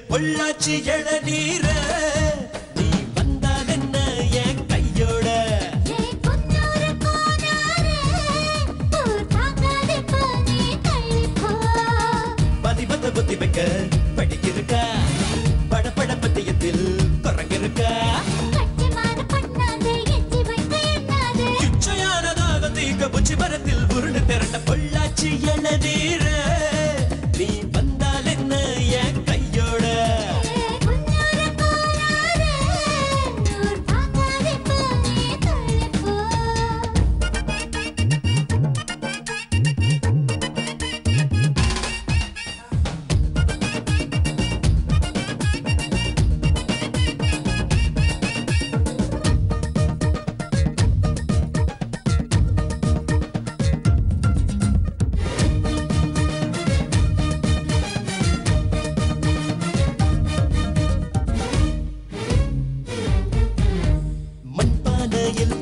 பொள்ளாச்சி இளநீர நீ வந்தால் என்ன என் கையோட பதிபத்த புத்தி வைக்க படிக்கிருக்கா படப்பட பத்தியத்தில் குறங்கிருக்கா இச்சையானதாக தீக்க புச்சி மரத்தில் உருண்டு திரண்ட பொள்ளாச்சி இளநீர நீ வந்தால் என்ன என் கையோட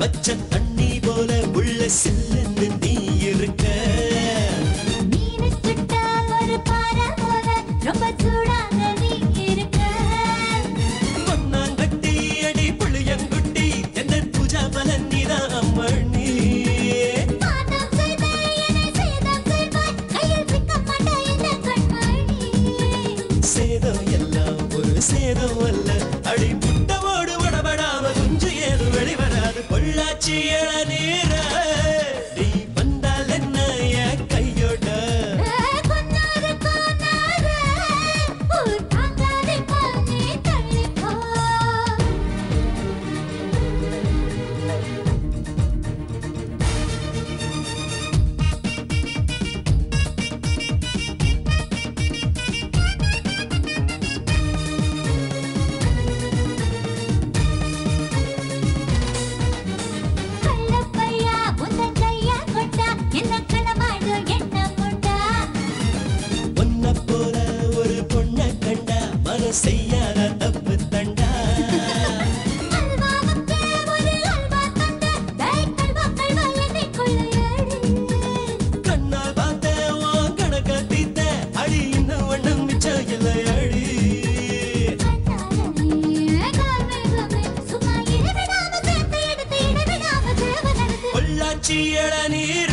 பச்சை தண்ணி போல உள்ள சில்லுன்னு நீ இருக்க பொன்னாங்கட்டி அடி புளியங்குட்டி என்ன பூஜா பலன் நீதான் அம்மணி சேதம் எல்லாம் ஒரு சேதம் அல்ல அடி புட்டவோடு வடபடாம குஞ்சு ஏது வெளிவராது பொள்ளாச்சி இளநீர நீ வந்தால் என்ன என் கையோட செய்யாத தப்பு தண்டா கண்ணால் பார்த்த கணக்க தீத்த அடி இன்னும் ஒண்ணும் மிச்சம் இல்லை அடி பொள்ளாச்சி இளநீர